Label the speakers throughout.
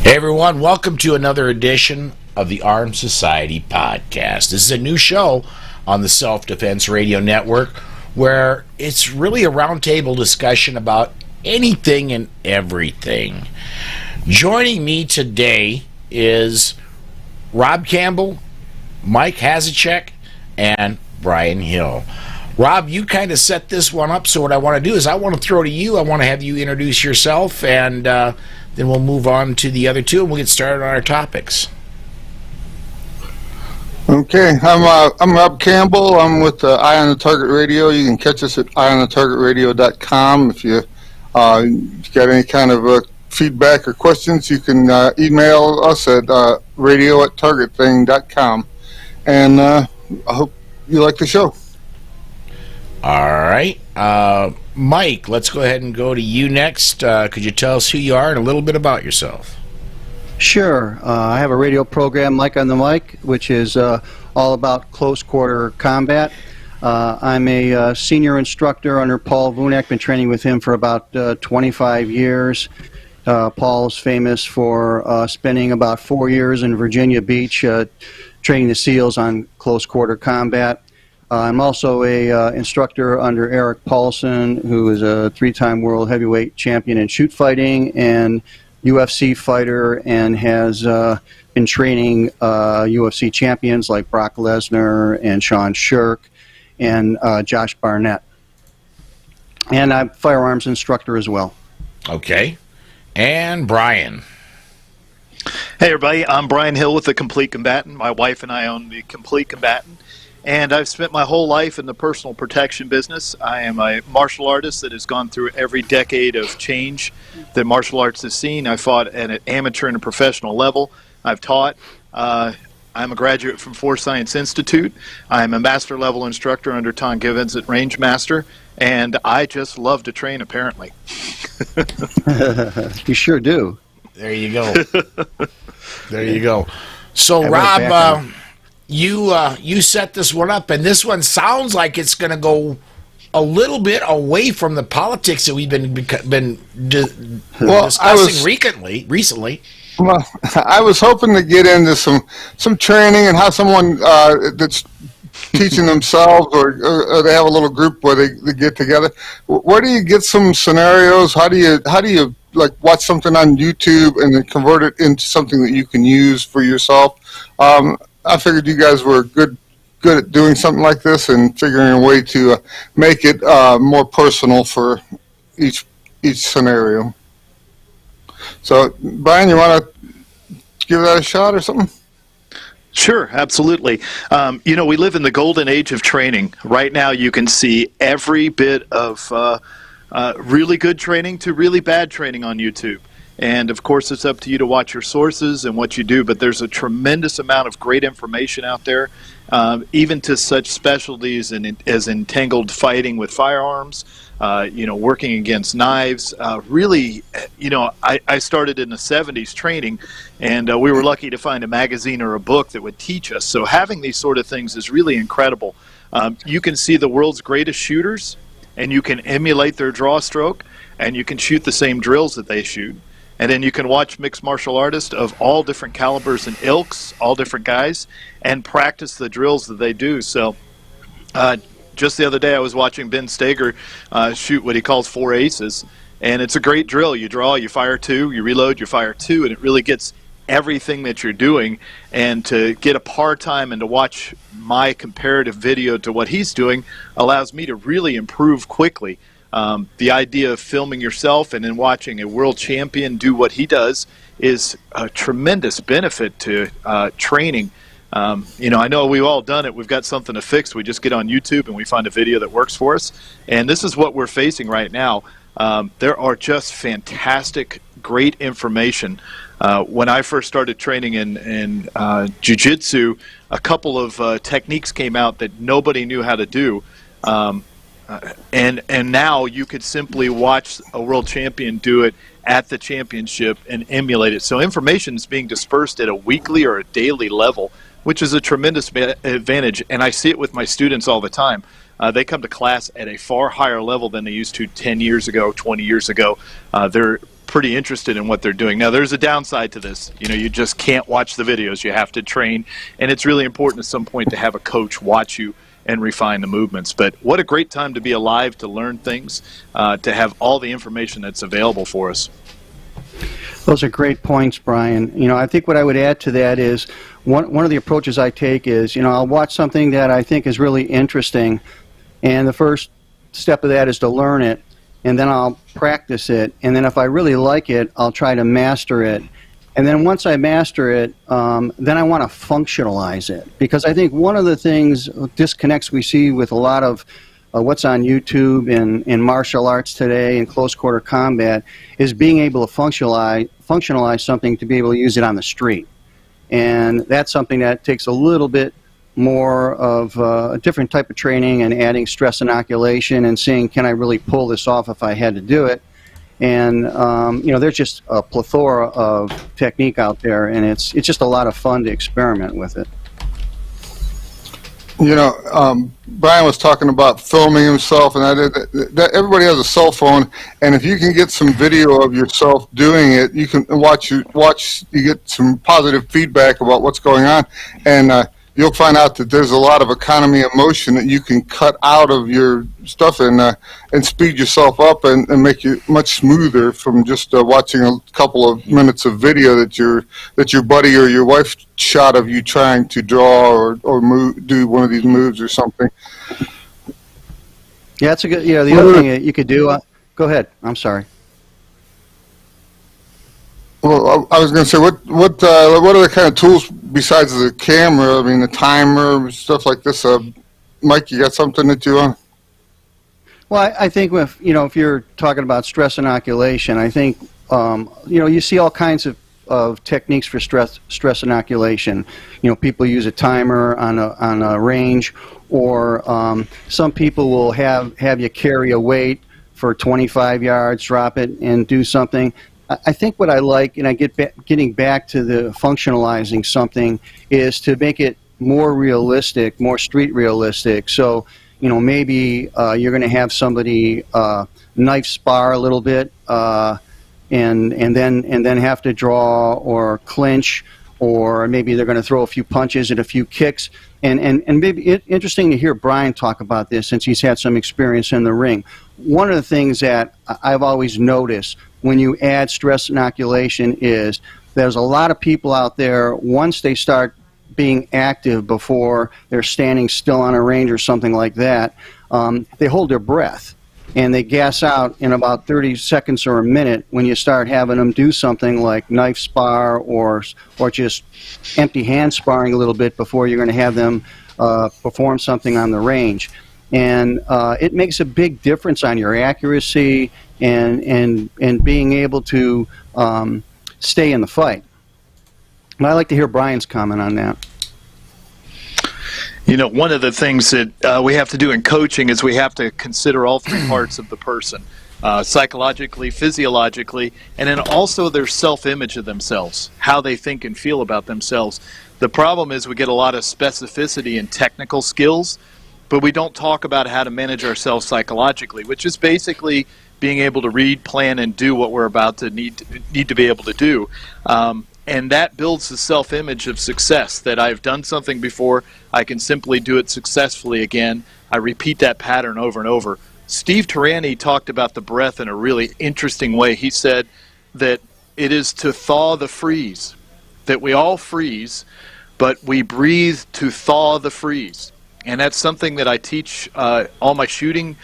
Speaker 1: Hey everyone, welcome to another edition of the Armed Society Podcast. This is a new show on the Self-Defense Radio Network where it's really a roundtable discussion about anything and everything. Joining me today is Rob Campbell, Mike Hasychak, and Brian Hill. Rob, you kind of set this one up, so what I want to do is I want to throw to you. I want to have you introduce yourself, and then we'll move on to the other two, and we'll get started on our topics.
Speaker 2: Okay, I'm Rob Campbell. I'm with Eye on the Target Radio. You can catch us at eyeonthetargetradio.com. If you got any kind of feedback or questions, you can email us at radio@targetthing.com. And I hope you like the show.
Speaker 1: All right. Mike, let's go ahead and go to you next. Could you tell us who you are and a little bit about yourself?
Speaker 3: Sure. I have a radio program, Mike on the Mic, which is all about close quarter combat. I'm a senior instructor under Paul Vunak. Been training with him for about 25 years. Paul's famous for spending about 4 years in Virginia Beach training the SEALs on close quarter combat. I'm also a instructor under Eric Paulson, who is a three-time world heavyweight champion in shoot fighting and UFC fighter, and has been training UFC champions like Brock Lesnar and Sean Shirk and Josh Barnett. And I'm a firearms instructor as well.
Speaker 1: Okay. And Brian.
Speaker 4: Hey everybody, I'm Brian Hill with The Complete Combatant. My wife and I own The Complete Combatant. And I've spent my whole life in the personal protection business. I am a martial artist that has gone through every decade of change that martial arts has seen. I fought at an amateur and a professional level. I've taught. I'm a graduate from Force Science Institute. I'm a master level instructor under Tom Givens at Range Master. And I just love to train, apparently.
Speaker 3: You sure do.
Speaker 1: There you go. There you go. So, Rob, you set this one up, and this one sounds like it's going to go a little bit away from the politics that we've been discussing recently.
Speaker 2: Well, I was hoping to get into some training and how someone that's teaching themselves or they have a little group where they get together. Where do you get some scenarios? How do you like watch something on YouTube and then convert it into something that you can use for yourself? I figured you guys were good at doing something like this and figuring a way to make it more personal for each scenario. So, Brian, you want to give that a shot or something?
Speaker 4: Sure, absolutely. We live in the golden age of training. Right now you can see every bit of really good training to really bad training on YouTube. And, of course, it's up to you to watch your sources and what you do, but there's a tremendous amount of great information out there, even to such specialties as entangled fighting with firearms, working against knives. Really, I started in the 70s training, and we were lucky to find a magazine or a book that would teach us. So having these sort of things is really incredible. You can see the world's greatest shooters, and you can emulate their draw stroke, and you can shoot the same drills that they shoot. And then you can watch mixed martial artists of all different calibers and ilks, all different guys, and practice the drills that they do. So just the other day I was watching Ben Steger shoot what he calls 4 aces, and it's a great drill. You draw, you fire 2, you reload, you fire 2, and it really gets everything that you're doing. And to get a par time and to watch my comparative video to what he's doing allows me to really improve quickly. The idea of filming yourself and then watching a world champion do what he does is a tremendous benefit to training. I know we've all done it. We've got something to fix. We just get on YouTube and we find a video that works for us. And this is what we're facing right now. There are just fantastic, great information. When I first started training in jiu-jitsu, a couple of techniques came out that nobody knew how to do. And now you could simply watch a world champion do it at the championship and emulate it. So information is being dispersed at a weekly or a daily level, which is a tremendous advantage. And I see it with my students all the time. They come to class at a far higher level than they used to 10 years ago, 20 years ago. They're pretty interested in what they're doing. Now, there's a downside to this. You just can't watch the videos. You have to train, and it's really important at some point to have a coach watch you and refine the movements. But what a great time to be alive, to learn things, to have all the information that's available for us.
Speaker 3: Those are great points, Brian. I think what I would add to that is one of the approaches I take is, I'll watch something that I think is really interesting, and the first step of that is to learn it, and then I'll practice it, and then if I really like it, I'll try to master it. And then once I master it, then I want to functionalize it. Because I think one of the disconnects we see with a lot of what's on YouTube and in martial arts today and close quarter combat is being able to functionalize something to be able to use it on the street. And that's something that takes a little bit more of a different type of training and adding stress inoculation and seeing, can I really pull this off if I had to do it? And there's just a plethora of technique out there, and it's just a lot of fun to experiment with it.
Speaker 2: Brian was talking about filming himself, and everybody has a cell phone, and if you can get some video of yourself doing it, you can watch. You get some positive feedback about what's going on, and you'll find out that there's a lot of economy of motion that you can cut out of your stuff and speed yourself up and make you much smoother from just watching a couple of minutes of video that your buddy or your wife shot of you trying to draw or do one of these moves or something.
Speaker 3: Yeah, that's a good. The other thing that you could do. Go ahead. I'm sorry.
Speaker 2: Well, I was going to say, what other kind of tools besides the camera? I mean, the timer, stuff like this. Mike, you got something that you want?
Speaker 3: Well, I think if you're talking about stress inoculation, I think you see all kinds of techniques for stress inoculation. People use a timer on a range, or some people will have you carry a weight for 25 yards, drop it, and do something. I think what I like, and getting back to the functionalizing something, is to make it more realistic, more street realistic. So, maybe you're going to have somebody knife spar a little bit, and then have to draw or clinch, or maybe they're going to throw a few punches and a few kicks. And maybe interesting to hear Brian talk about this, since he's had some experience in the ring. One of the things that I've always noticed when you add stress inoculation is there's a lot of people out there, once they start being active before they're standing still on a range or something like that, they hold their breath and they gas out in about 30 seconds or a minute when you start having them do something like knife spar or just empty hand sparring a little bit before you're going to have them perform something on the range. And it makes a big difference on your accuracy and being able to stay in the fight. And I'd like to hear Brian's comment on that.
Speaker 4: One of the things that we have to do in coaching is we have to consider all three parts of the person, psychologically, physiologically, and then also their self-image of themselves, how they think and feel about themselves. The problem is we get a lot of specificity in technical skills, but we don't talk about how to manage ourselves psychologically, which is basically being able to read, plan, and do what we're about to need to be able to do. And that builds the self-image of success, that I've done something before, I can simply do it successfully again. I repeat that pattern over and over. Steve Tarani talked about the breath in a really interesting way. He said that it is to thaw the freeze, that we all freeze, but we breathe to thaw the freeze. And that's something that I teach all my shooting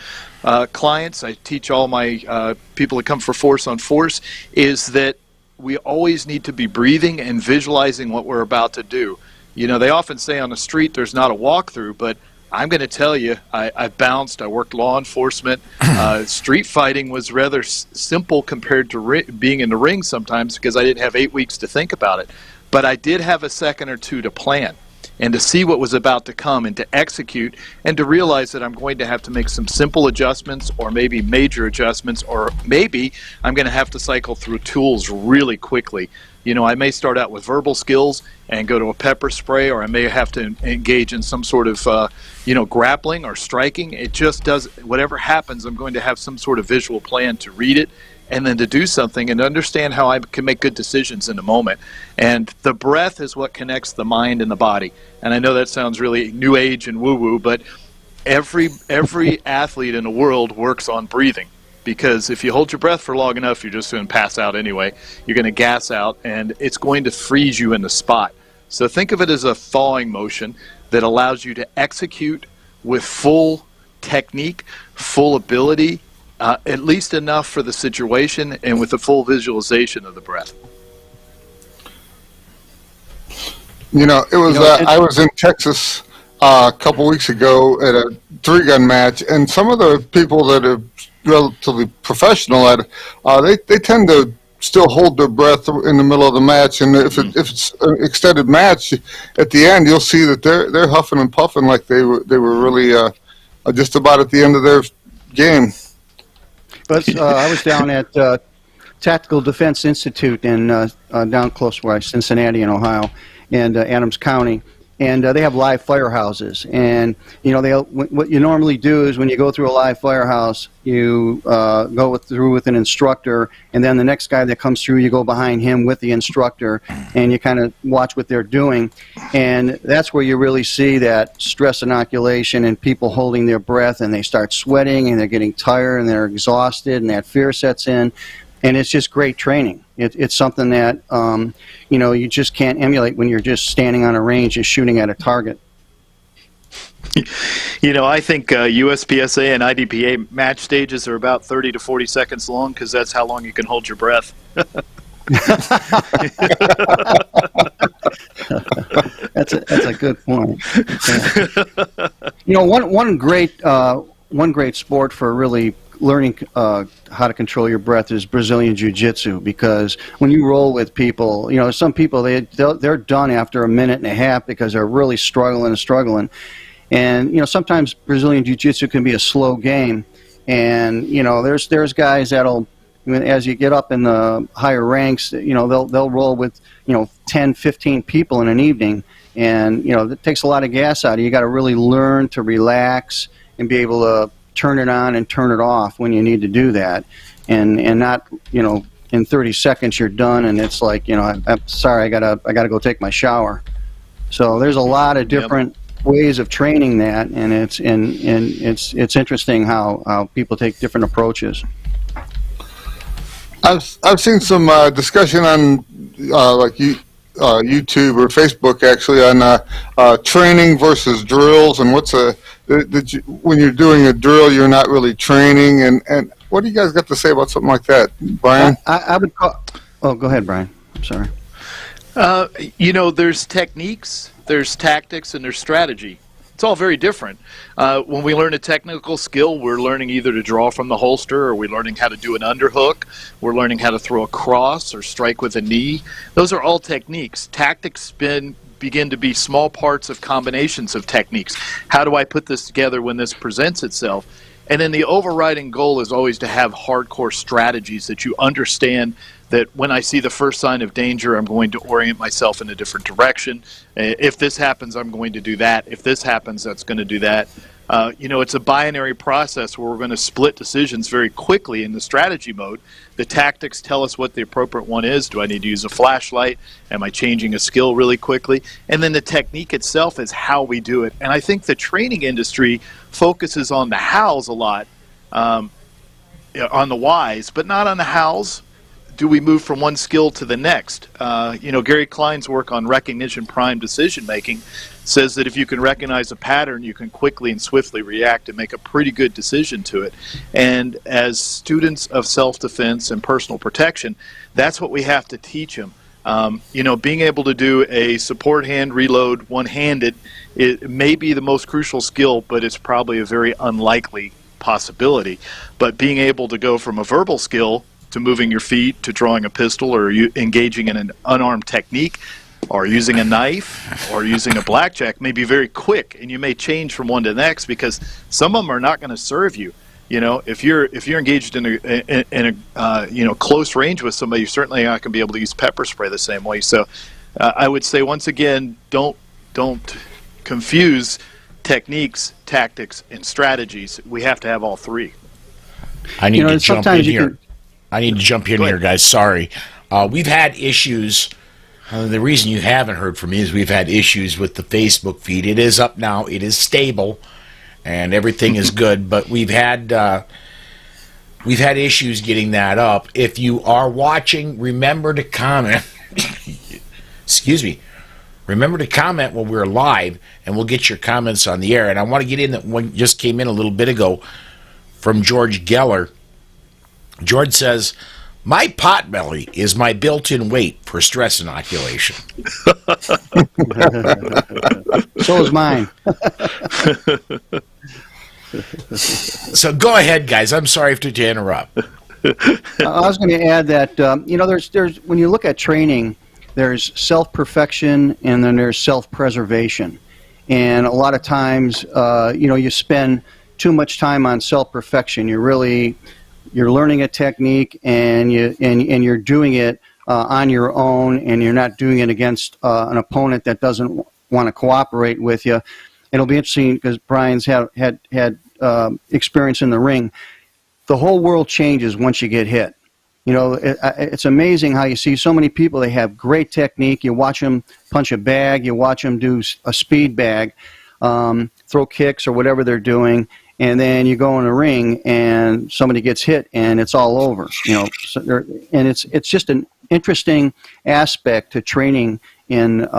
Speaker 4: clients. I teach all my people that come for Force on Force, is that we always need to be breathing and visualizing what we're about to do. They often say on the street there's not a walkthrough, but I'm going to tell you, I bounced, I worked law enforcement. Street fighting was rather simple compared to being in the ring sometimes, because I didn't have 8 weeks to think about it. But I did have a second or two to plan and to see what was about to come and to execute, and to realize that I'm going to have to make some simple adjustments, or maybe major adjustments, or maybe I'm going to have to cycle through tools really quickly. I may start out with verbal skills and go to a pepper spray, or I may have to engage in some sort of grappling or striking. It just does, whatever happens, I'm going to have some sort of visual plan to read it and then to do something and understand how I can make good decisions in the moment. And the breath is what connects the mind and the body. And I know that sounds really new age and woo-woo, but every athlete in the world works on breathing. Because if you hold your breath for long enough, you're just going to pass out anyway. You're going to gas out, and it's going to freeze you in the spot. So think of it as a thawing motion that allows you to execute with full technique, full ability, at least enough for the situation, and with the full visualization of the breath.
Speaker 2: You know, it was I was in Texas a couple weeks ago at a 3-gun match, and some of the people that are relatively professional at it, they tend to still hold their breath in the middle of the match, and if it's an extended match, at the end you'll see that they're huffing and puffing like they were really just about at the end of their game.
Speaker 3: But I was down at Tactical Defense Institute in down close where Cincinnati in Ohio, and Adams County. And they have live firehouses, and you know what you normally do is when you go through a live firehouse, you go through with an instructor, and then the next guy that comes through, you go behind him with the instructor, and you kind of watch what they're doing, and that's where you really see that stress inoculation and people holding their breath, and they start sweating, and they're getting tired, and they're exhausted, and that fear sets in. And it's just great training. It's something that you know, you just can't emulate when you're just standing on a range and shooting at a target.
Speaker 4: You know, I think USPSA and IDPA match stages are about 30 to 40 seconds long because that's how long you can hold your breath.
Speaker 3: That's a good point. Yeah. You know, one great sport for really learning how to control your breath is Brazilian Jiu-Jitsu, because when you roll with people, you know, some people they're done after a minute and a half because they're really struggling, and you know, sometimes Brazilian Jiu-Jitsu can be a slow game, and you know, there's guys that'll, as you get up in the higher ranks, you know, they'll roll with, you know, 10, 15 people in an evening, and you know, it takes a lot of gas out of you. You got to really learn to relax and be able to turn it on and turn it off when you need to do that, and not, you know, in 30 seconds you're done and it's like, you know, I'm sorry, I gotta go take my shower. So there's a lot of different ways of training that, and it's interesting how people take different approaches.
Speaker 2: I've seen some discussion on like YouTube or Facebook actually on training versus drills, and when you're doing a drill you're not really training, and what do you guys got to say about something like that, Brian?
Speaker 3: I would call. Oh, go ahead, Brian. I'm sorry.
Speaker 4: You know, there's techniques, there's tactics, and there's strategy. It's all very different. When we learn a technical skill, we're learning either to draw from the holster, or we're learning how to do an underhook, we're learning how to throw a cross or strike with a knee. Those are all techniques. Tactics begin to be small parts of combinations of techniques. How do I put this together when this presents itself? And then the overriding goal is always to have hardcore strategies that you understand that when I see the first sign of danger, I'm going to orient myself in a different direction. If this happens, I'm going to do that. If this happens, that's going to do that. You know, it's a binary process where we're going to split decisions very quickly in the strategy mode. The tactics tell us what the appropriate one is. Do I need to use a flashlight? Am I changing a skill really quickly? And then the technique itself is how we do it. And I think the training industry focuses on the hows a lot, on the whys, but not on the hows. Do we move from one skill to the next? You know, Gary Klein's work on recognition prime decision making says that if you can recognize a pattern, you can quickly and swiftly react and make a pretty good decision to it. And as students of self-defense and personal protection, that's what we have to teach them. You know, being able to do a support hand reload one-handed, it may be the most crucial skill, but it's probably a very unlikely possibility. But being able to go from a verbal skill to moving your feet, to drawing a pistol, or engaging in an unarmed technique, or using a knife, or using a blackjack may be very quick, and you may change from one to the next because some of them are not going to serve you. You know, if you're engaged in a you know, close range with somebody, you're certainly not going to be able to use pepper spray the same way. So I would say, once again, don't confuse techniques, tactics, and strategies. We have to have all three.
Speaker 1: I need to jump in here. I need to jump in here, guys. Sorry. We've had issues. The reason you haven't heard from me is we've had issues with the Facebook feed. It is up now. It is stable, and everything is good. But we've had issues getting that up. If you are watching, remember to comment. Excuse me. Remember to comment when we're live, and we'll get your comments on the air. And I want to get in that one just came in a little bit ago from George Geller. George says, "My pot belly is my built-in weight for stress inoculation."
Speaker 3: So is mine.
Speaker 1: So go ahead, guys. I'm sorry to interrupt.
Speaker 3: I was going to add that there's when you look at training, there's self-perfection and then there's self-preservation, and a lot of times you spend too much time on self-perfection. You're learning a technique and you're doing it on your own, and you're not doing it against an opponent that doesn't want to cooperate with you. It'll be interesting because Brian's had experience in the ring. The whole world changes once you get hit. It's amazing how you see so many people. They have great technique. You watch them punch a bag. You watch them do a speed bag, throw kicks or whatever they're doing. And then you go in a ring and somebody gets hit and it's all over. And it's just an interesting aspect to training in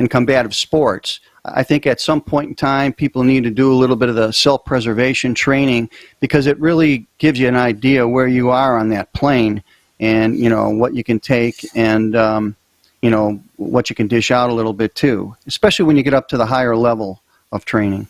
Speaker 3: combative sports. I think at some point in time people need to do a little bit of the self-preservation training, because it really gives you an idea where you are on that plane, and what you can take, and what you can dish out a little bit too, especially when you get up to the higher level of training.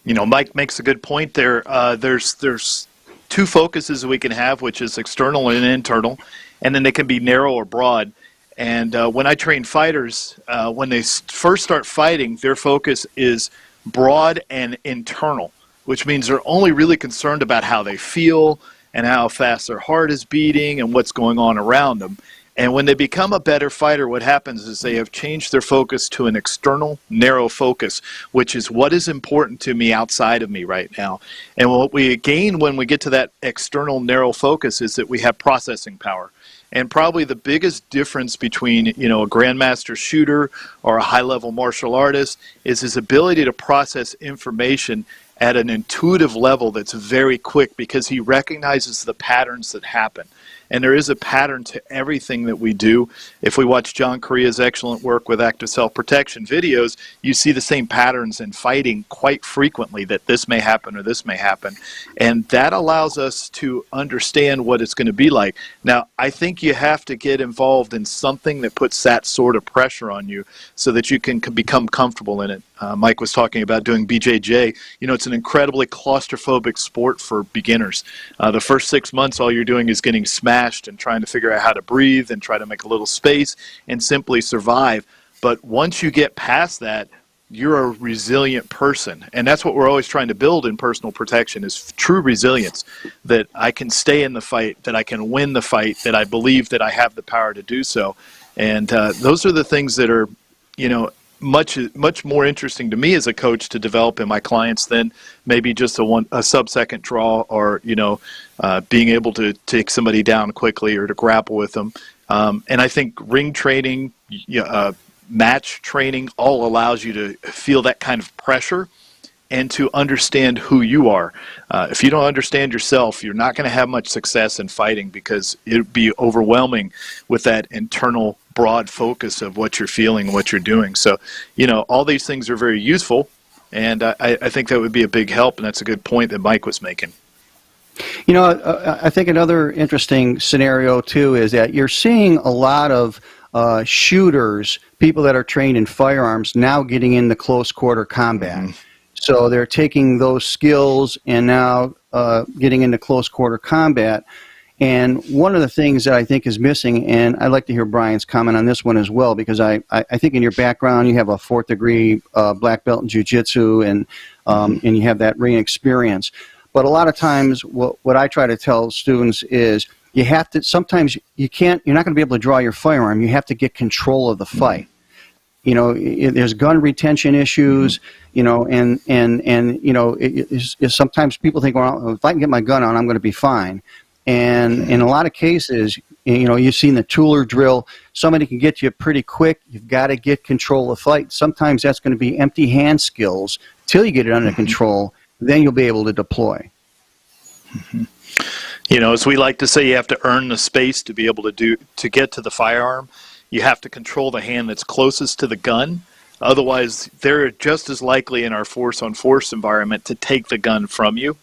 Speaker 4: Mike makes a good point there. There's two focuses we can have, which is external and internal, and then they can be narrow or broad. And when I train fighters, when they first start fighting, their focus is broad and internal, which means they're only really concerned about how they feel and how fast their heart is beating and what's going on around them. And when they become a better fighter, what happens is they have changed their focus to an external, narrow focus, which is what is important to me outside of me right now. And what we gain when we get to that external, narrow focus is that we have processing power. And probably the biggest difference between, a grandmaster shooter or a high-level martial artist is his ability to process information at an intuitive level that's very quick, because he recognizes the patterns that happen. And there is a pattern to everything that we do. If we watch John Correa's excellent work with active self-protection videos, you see the same patterns in fighting quite frequently, that this may happen or this may happen. And that allows us to understand what it's going to be like. Now, I think you have to get involved in something that puts that sort of pressure on you so that you can become comfortable in it. Mike was talking about doing BJJ. It's an incredibly claustrophobic sport for beginners. The first 6 months, all you're doing is getting smashed and trying to figure out how to breathe and try to make a little space and simply survive. But once you get past that, you're a resilient person. And that's what we're always trying to build in personal protection, is true resilience, that I can stay in the fight, that I can win the fight, that I believe that I have the power to do so. And those are the things that are, much more interesting to me as a coach to develop in my clients than maybe just a sub-second draw, or being able to take somebody down quickly or to grapple with them. And I think ring training, match training, all allows you to feel that kind of pressure and to understand who you are. If you don't understand yourself, you're not going to have much success in fighting, because it would be overwhelming with that internal broad focus of what you're feeling and what you're doing. So, all these things are very useful, and I think that would be a big help, and that's a good point that Mike was making.
Speaker 3: I think another interesting scenario, too, is that you're seeing a lot of shooters, people that are trained in firearms, now getting into close quarter combat. Mm-hmm. So they're taking those skills and now getting into close quarter combat. And one of the things that I think is missing, and I'd like to hear Brian's comment on this one as well, because I think in your background you have a 4th degree black belt in jiu-jitsu, and you have that ring experience. But a lot of times what I try to tell students is you have to, sometimes you're not going to be able to draw your firearm. You have to get control of the fight. there's gun retention issues, and sometimes people think, well, if I can get my gun on, I'm going to be fine. And in a lot of cases, you've seen the tooler drill. Somebody can get you pretty quick. You've got to get control of fight. Sometimes that's going to be empty hand skills till you get it under control. Then you'll be able to deploy.
Speaker 4: As we like to say, you have to earn the space to be able to get to the firearm. You have to control the hand that's closest to the gun. Otherwise, they're just as likely in our force-on-force environment to take the gun from you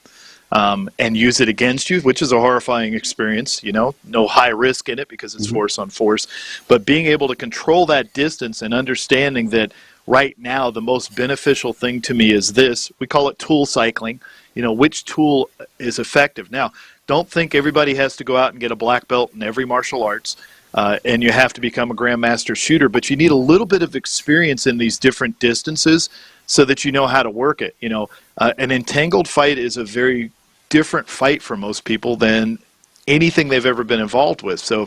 Speaker 4: and use it against you, which is a horrifying experience. No high risk in it because it's force-on-force. But being able to control that distance and understanding that right now the most beneficial thing to me is this. We call it tool cycling. Which tool is effective. Now, don't think everybody has to go out and get a black belt in every martial arts. And you have to become a grandmaster shooter, but you need a little bit of experience in these different distances so that you know how to work it. An entangled fight is a very different fight for most people than anything they've ever been involved with. So,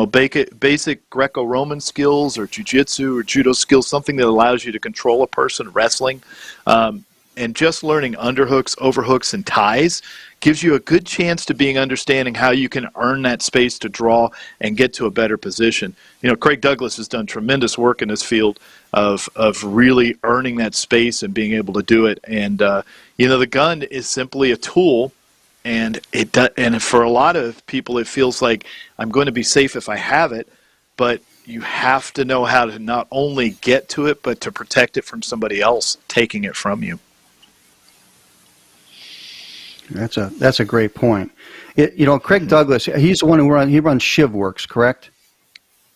Speaker 4: basic Greco-Roman skills or jiu-jitsu or judo skills, something that allows you to control a person, wrestling, and just learning underhooks, overhooks, and ties gives you a good chance to understanding how you can earn that space to draw and get to a better position. Craig Douglas has done tremendous work in this field of really earning that space and being able to do it. And the gun is simply a tool, and and for a lot of people, it feels like I'm going to be safe if I have it, but you have to know how to not only get to it, but to protect it from somebody else taking it from you.
Speaker 3: That's a great point. Craig Douglas, he's the one who runs ShivWorks, correct?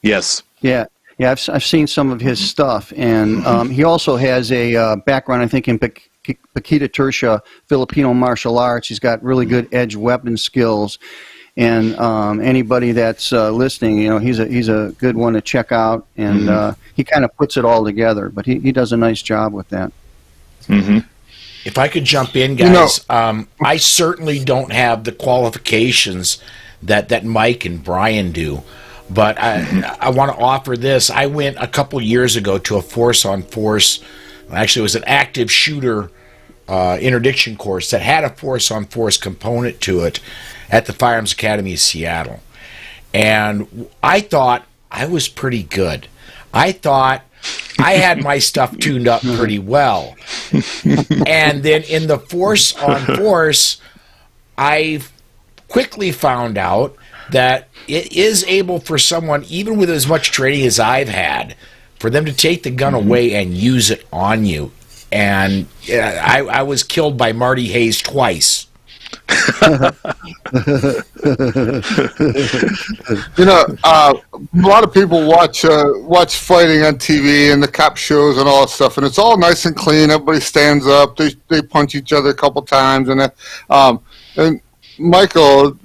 Speaker 4: Yes.
Speaker 3: Yeah. I've seen some of his stuff, and he also has a background, I think, in Pakita Tertia, Filipino martial arts. He's got really good edge weapon skills, and anybody that's listening, he's a good one to check out, and he kind of puts it all together. But he does a nice job with that.
Speaker 4: Mm-hmm.
Speaker 1: If I could jump in, guys, I certainly don't have the qualifications that Mike and Brian do, but I want to offer this. I went a couple years ago to a force-on-force, actually it was an active shooter interdiction course that had a force-on-force component to it at the Firearms Academy of Seattle. And I thought I was pretty good. I thought I had my stuff tuned up pretty well. And then in the force-on-force, I quickly found out that it is able for someone, even with as much training as I've had, for them to take the gun away and use it on you. And I was killed by Marty Hayes twice.
Speaker 2: A lot of people watch fighting on TV and the cop shows and all that stuff, and it's all nice and clean. Everybody stands up. They punch each other a couple times, and Michael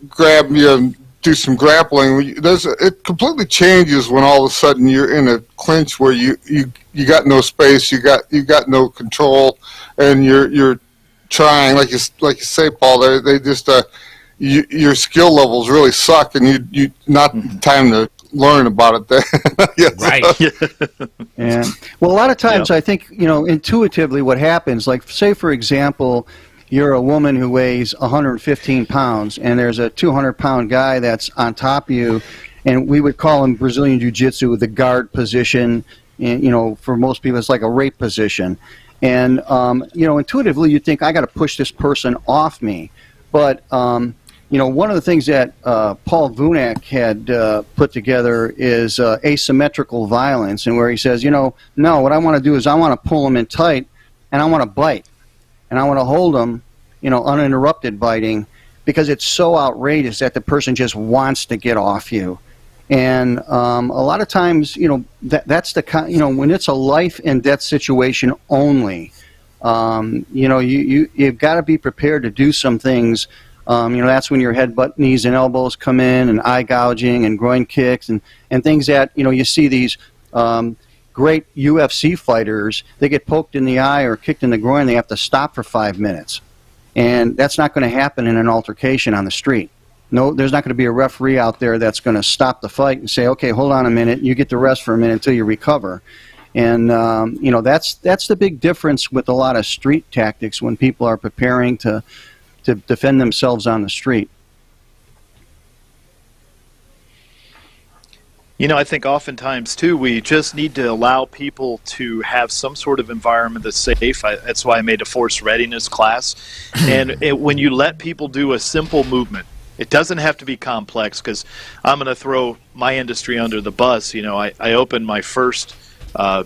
Speaker 2: grab you and do some grappling. It completely changes when all of a sudden you're in a clinch where you got no space, you got no control, and you're trying, like you say, Paul. They just your skill levels really suck, and you not time to learn about it. Yes.
Speaker 1: Right.
Speaker 3: Yeah. Well, a lot of times I think intuitively what happens, like say for example, you're a woman who weighs 115 pounds, and there's a 200-pound guy that's on top of you, and we would call him Brazilian Jiu-Jitsu, the guard position. And, for most people, it's like a rape position. And, intuitively you think, I got to push this person off me. But, one of the things that Paul Vunak had put together is asymmetrical violence, and where he says, no, what I want to do is I want to pull them in tight, and I want to bite. And I want to hold them, uninterrupted biting, because it's so outrageous that the person just wants to get off you. And a lot of times, that's the kind, when it's a life and death situation only, you've got to be prepared to do some things. That's when your headbutt, knees, and elbows come in, and eye gouging, and groin kicks, and things that you see these. Great UFC fighters, they get poked in the eye or kicked in the groin, they have to stop for 5 minutes. And that's not going to happen in an altercation on the street. No, there's not going to be a referee out there that's going to stop the fight and say, okay, hold on a minute, you get to rest for a minute until you recover. And that's the big difference with a lot of street tactics when people are preparing to defend themselves on the street.
Speaker 4: I think oftentimes, too, we just need to allow people to have some sort of environment that's safe. That's why I made a force readiness class. And when you let people do a simple movement, it doesn't have to be complex, because I'm going to throw my industry under the bus. I opened my first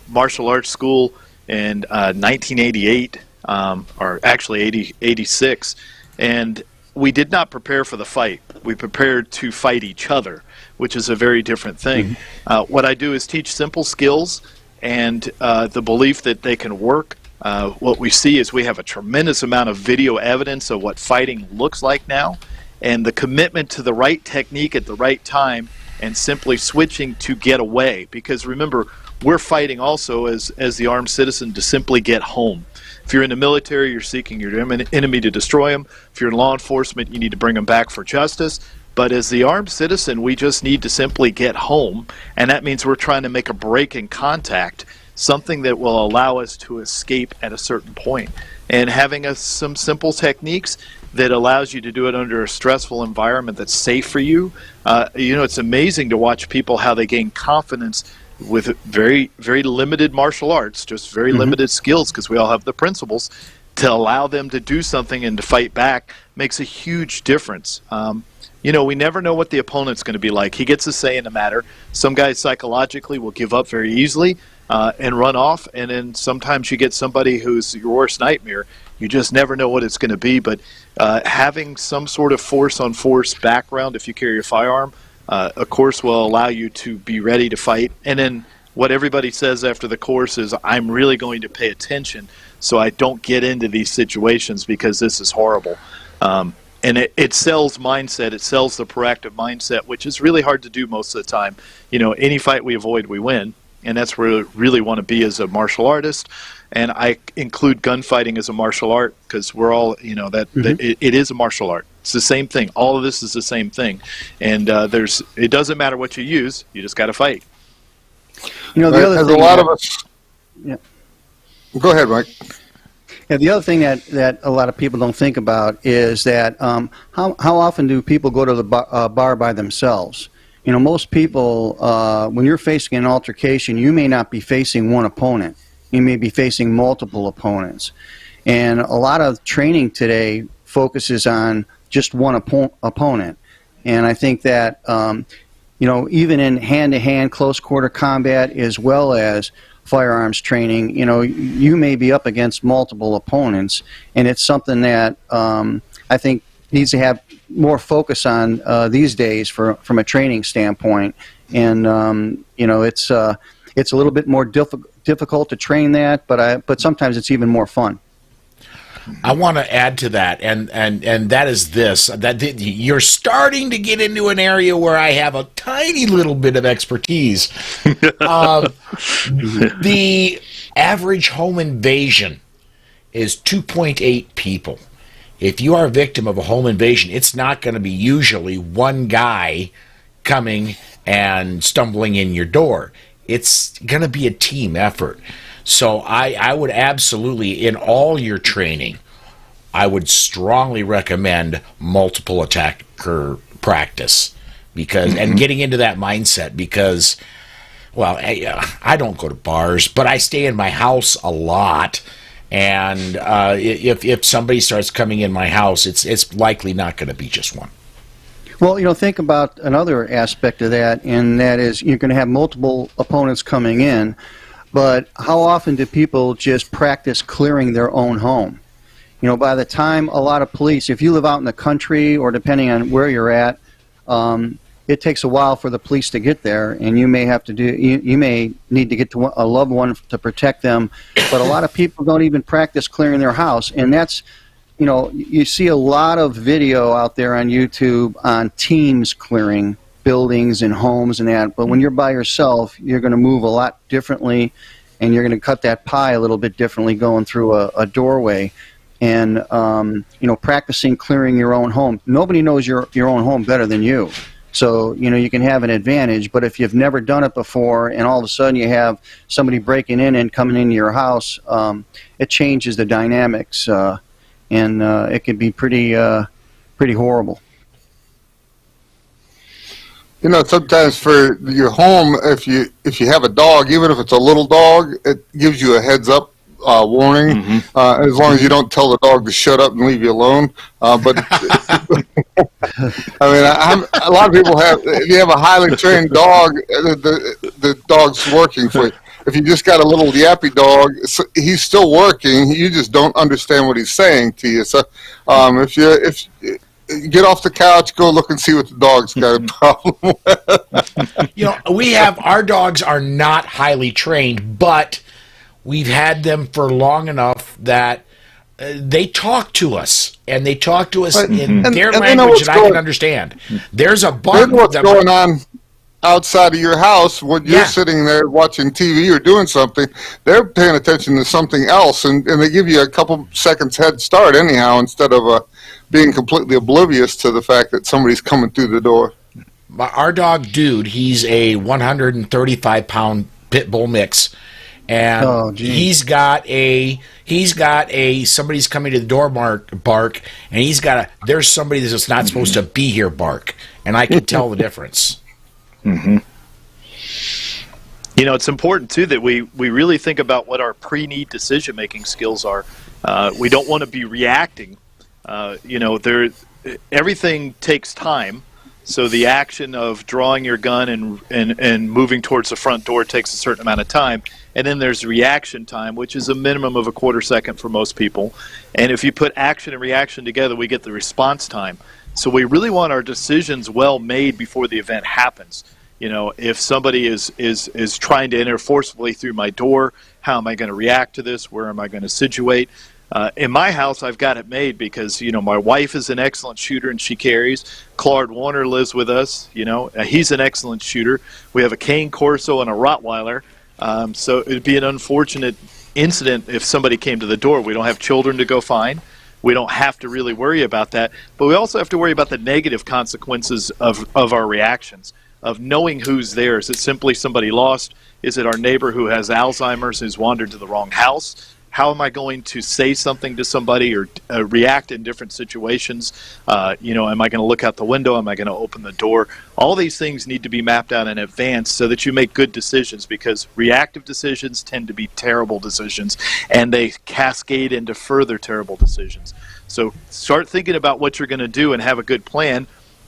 Speaker 4: martial arts school in 1988, or actually 86, and we did not prepare for the fight. We prepared to fight each other, which is a very different thing. What I do is teach simple skills and the belief that they can work. What we see is we have a tremendous amount of video evidence of what fighting looks like now, and the commitment to the right technique at the right time and simply switching to get away. Because remember, we're fighting also as the armed citizen to simply get home. If you're in the military, you're seeking your enemy to destroy them. If you're in law enforcement, you need to bring them back for justice. But as the armed citizen, we just need to simply get home, and that means we're trying to make a break in contact, something that will allow us to escape at a certain point. And having some simple techniques that allows you to do it under a stressful environment that's safe for you. It's amazing to watch people, how they gain confidence with very, very limited martial arts, just very limited skills, because we all have the principles. To allow them to do something and to fight back makes a huge difference. We never know what the opponent's going to be like. He gets a say in the matter. Some guys psychologically will give up very easily and run off, and then sometimes you get somebody who's your worst nightmare. You just never know what it's going to be, but having some sort of force-on-force background, if you carry a firearm, of course will allow you to be ready to fight. And then what everybody says after the course is, I'm really going to pay attention so I don't get into these situations because this is horrible. And it sells mindset. It sells the proactive mindset, which is really hard to do most of the time. Any fight we avoid, we win. And that's where I really want to be as a martial artist. And I include gunfighting as a martial art because we're all, it is a martial art. It's the same thing. All of this is the same thing. And it doesn't matter what you use. You just got to fight.
Speaker 3: The other thing,
Speaker 2: a lot of us.
Speaker 3: Yeah.
Speaker 2: Go ahead, Mike.
Speaker 3: Yeah, the other thing that a lot of people don't think about is that how often do people go to the bar by themselves? Most people, when you're facing an altercation, you may not be facing one opponent. You may be facing multiple opponents. And a lot of training today focuses on just one opponent. And I think that, even in hand-to-hand, close-quarter combat, as well as firearms training, you may be up against multiple opponents, and it's something that I think needs to have more focus on these days from a training standpoint. And it's a little bit more difficult to train that, but sometimes it's even more fun.
Speaker 1: I want to add to that, and that is this: that you're starting to get into an area where I have a tiny little bit of expertise. The average home invasion is 2.8 people. If you are a victim of a home invasion, it's not going to be usually one guy coming and stumbling in your door. It's going to be a team effort. So I would absolutely, in all your training, I would strongly recommend multiple attacker practice and getting into that mindset because, well, I don't go to bars, but I stay in my house a lot. And if somebody starts coming in my house, it's likely not going to be just one.
Speaker 3: Well, think about another aspect of that, and that is you're going to have multiple opponents coming in. But how often do people just practice clearing their own home? By the time a lot of police, if you live out in the country or depending on where you're at, it takes a while for the police to get there, and you may need to get to a loved one to protect them. But a lot of people don't even practice clearing their house, and that's, you see a lot of video out there on YouTube on teams clearing buildings and homes and that, but when you're by yourself, you're going to move a lot differently, and you're going to cut that pie a little bit differently going through a doorway. And practicing clearing your own home. Nobody knows your own home better than you. So, you can have an advantage, but if you've never done it before and all of a sudden you have somebody breaking in and coming into your house, it changes the dynamics, and it can be pretty horrible.
Speaker 2: Sometimes for your home, if you have a dog, even if it's a little dog, it gives you a heads up warning, as long as you don't tell the dog to shut up and leave you alone. But I mean, a lot of people have. If you have a highly trained dog, the dog's working for you. If you just got a little yappy dog, he's still working. You just don't understand what he's saying to you. So, if you get off the couch, go look and see what the dog's got a problem with.
Speaker 1: Our dogs are not highly trained, but we've had them for long enough that they talk to us, and they talk to us in their language that I can understand. There's a bug.
Speaker 2: What's going on outside of your house when you're sitting there watching TV or doing something? They're paying attention to something else, and they give you a couple seconds head start anyhow, instead of being completely oblivious to the fact that somebody's coming through the door.
Speaker 1: Our dog, Dude, he's a 135-pound pit bull mix, and he's got a somebody's coming to the door bark, and he's got a there's somebody that's not supposed to be here bark, and I can tell the difference.
Speaker 4: It's important too that we really think about what our pre-need decision-making skills are. We don't want to be reacting. Everything takes time. So the action of drawing your gun and moving towards the front door takes a certain amount of time. And then there's reaction time, which is a minimum of a quarter second for most people. And if you put action and reaction together, we get the response time. So we really want our decisions well made before the event happens. If somebody is trying to enter forcefully through my door, how am I going to react to this? Where am I going to situate? In my house, I've got it made because, my wife is an excellent shooter and she carries. Claude Warner lives with us. He's an excellent shooter. We have a Cane Corso and a Rottweiler. So it'd be an unfortunate incident if somebody came to the door. We don't have children to go find. We don't have to really worry about that. But we also have to worry about the negative consequences of our reactions, of knowing who's there. Is it simply somebody lost? Is it our neighbor who has Alzheimer's who's wandered to the wrong house? How am I going to say something to somebody or react in different situations? Am I going to look out the window? Am I going to open the door? All these things need to be mapped out in advance so that you make good decisions, because reactive decisions tend to be terrible decisions, and they cascade into further terrible decisions. So start thinking about what you're going to do and have a good plan,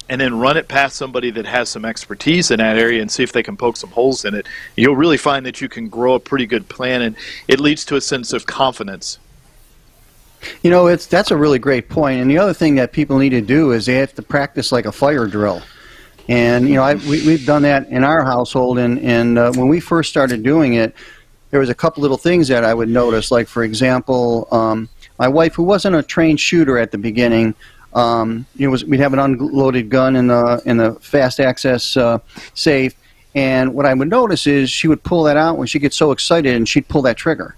Speaker 4: and then run it past somebody that has some expertise in that area and see if they can poke some holes in it. You'll really find that you can grow a pretty good plan, and it leads to a sense of confidence.
Speaker 3: That's a really great point. And the other thing that people need to do is they have to practice like a fire drill. And, we've done that in our household, and when we first started doing it, there was a couple little things that I would notice. Like, for example, my wife, who wasn't a trained shooter at the beginning, we'd have an unloaded gun in the fast access safe, and what I would notice is she would pull that out when she gets so excited, and she'd pull that trigger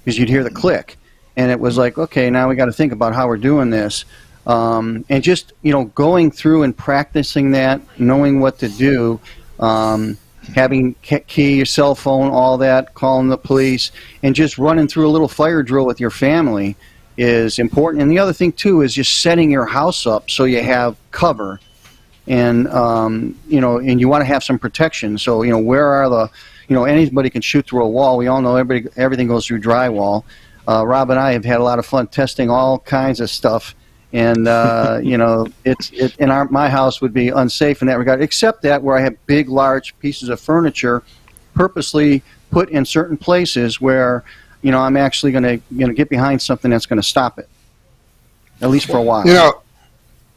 Speaker 3: because you'd hear the click, and it was like, okay, now we got to think about how we're doing this, and just going through and practicing that, knowing what to do, having key your cell phone, all that, calling the police, and just running through a little fire drill with your family is important. And the other thing too is just setting your house up so you have cover, and and you want to have some protection. So where are the anybody can shoot through a wall. We all know everything goes through drywall. Rob and I have had a lot of fun testing all kinds of stuff, and my house would be unsafe in that regard, except that where I have big large pieces of furniture purposely put in certain places where I'm actually going to get behind something that's going to stop it, at least for a while.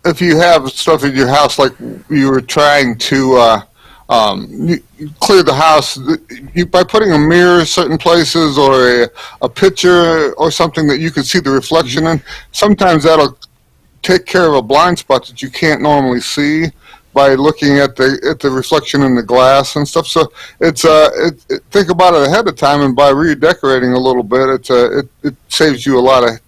Speaker 2: If you have stuff in your house, like you were trying to clear the house, by putting a mirror in certain places or a picture or something that you can see the reflection in, sometimes that'll take care of a blind spot that you can't normally see by looking at the reflection in the glass and stuff. So think about it ahead of time, and by redecorating a little bit, it saves you a lot of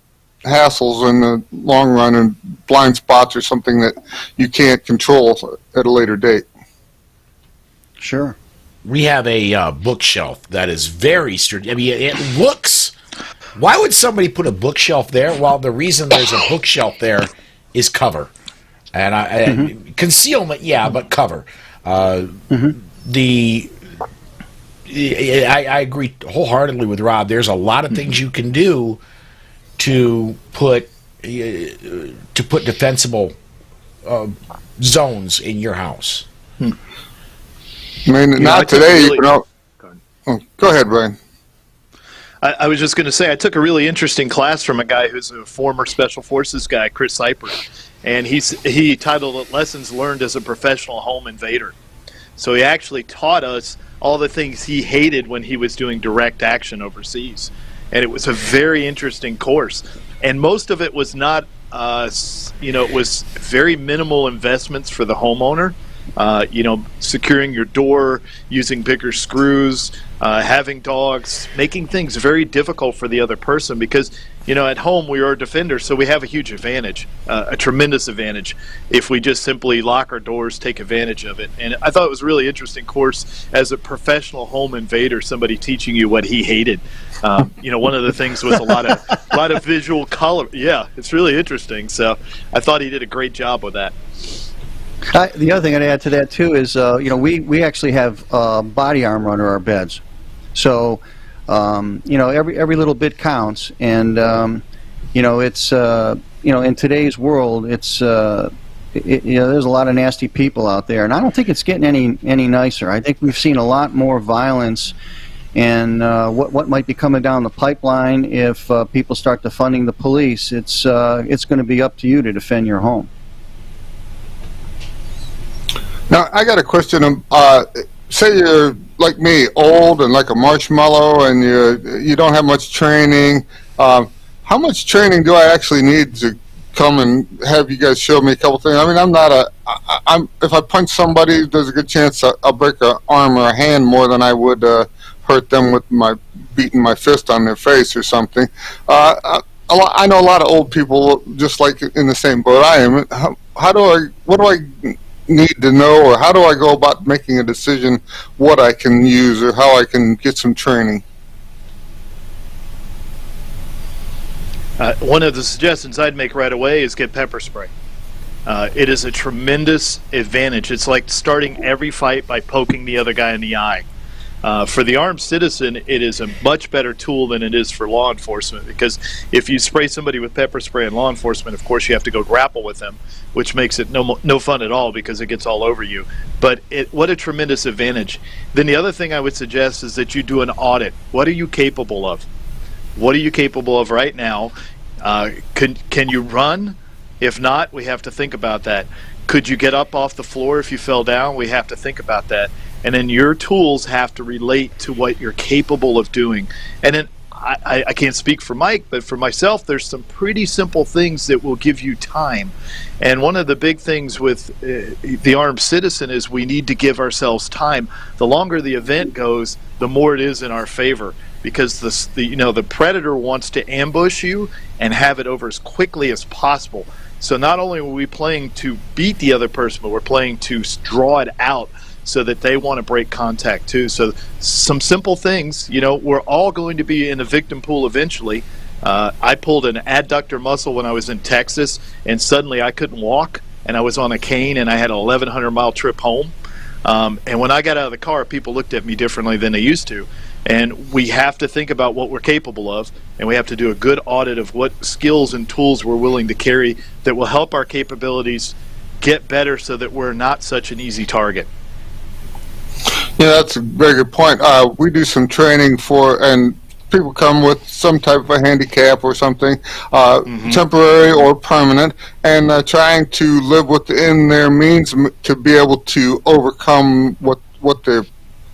Speaker 2: hassles in the long run and blind spots or something that you can't control at a later date.
Speaker 3: Sure.
Speaker 1: We have a bookshelf that is very sturdy. I mean, it looks. Why would somebody put a bookshelf there? Well, the reason there's a bookshelf there is cover, and concealment, yeah, but cover. I agree wholeheartedly with Rob. There's a lot of things you can do to put defensible zones in your house.
Speaker 2: I mean, not today. Really, go ahead, Brian.
Speaker 4: I was just going to say, I took a really interesting class from a guy who's a former Special Forces guy, Chris Cypher, and he titled it Lessons Learned as a Professional Home Invader. So he actually taught us all the things he hated when he was doing direct action overseas. And it was a very interesting course. And most of it was not, it was very minimal investments for the homeowner. Securing your door, using bigger screws, having dogs, making things very difficult for the other person because, at home we are defenders, so we have a huge advantage, a tremendous advantage if we just simply lock our doors, take advantage of it. And I thought it was a really interesting course as a professional home invader, somebody teaching you what he hated. One of the things was a lot of visual color. Yeah, it's really interesting. So I thought he did a great job with that.
Speaker 3: The other thing I'd add to that too is, we actually have body armor under our beds, so every little bit counts, and it's in today's world, it's there's a lot of nasty people out there, and I don't think it's getting any nicer. I think we've seen a lot more violence, and what might be coming down the pipeline if people start defunding the police. It's going to be up to you to defend your home.
Speaker 2: Now, I got a question. Say you're like me, old and like a marshmallow, and you don't have much training. How much training do I actually need to come and have you guys show me a couple things? I mean, if I punch somebody, there's a good chance I'll break an arm or a hand more than I would hurt them with beating my fist on their face or something. I know a lot of old people just like in the same boat I am. What do I need to know, or how do I go about making a decision what I can use or how I can get some training?
Speaker 4: One of the suggestions I'd make right away is get pepper spray. It is a tremendous advantage. It's like starting every fight by poking the other guy in the eye. For the armed citizen, it is a much better tool than it is for law enforcement, because if you spray somebody with pepper spray in law enforcement, of course you have to go grapple with them, which makes it no fun at all because it gets all over you. But what a tremendous advantage. Then the other thing I would suggest is that you do an audit. What are you capable of? What are you capable of right now? Can you run? If not, we have to think about that. Could you get up off the floor if you fell down? We have to think about that. And then your tools have to relate to what you're capable of doing. And then I can't speak for Mike, but for myself, there's some pretty simple things that will give you time. And one of the big things with the armed citizen is we need to give ourselves time. The longer the event goes, the more it is in our favor, because the predator wants to ambush you and have it over as quickly as possible. So not only are we playing to beat the other person, but we're playing to draw it out so that they want to break contact too. So some simple things, we're all going to be in a victim pool eventually. I pulled an adductor muscle when I was in Texas, and suddenly I couldn't walk, and I was on a cane, and I had an 1,100-mile trip home. And when I got out of the car, people looked at me differently than they used to. And we have to think about what we're capable of, and we have to do a good audit of what skills and tools we're willing to carry that will help our capabilities get better so that we're not such an easy target.
Speaker 2: Yeah, that's a very good point. We do some training and people come with some type of a handicap or something, temporary or permanent, and trying to live within their means to be able to overcome what their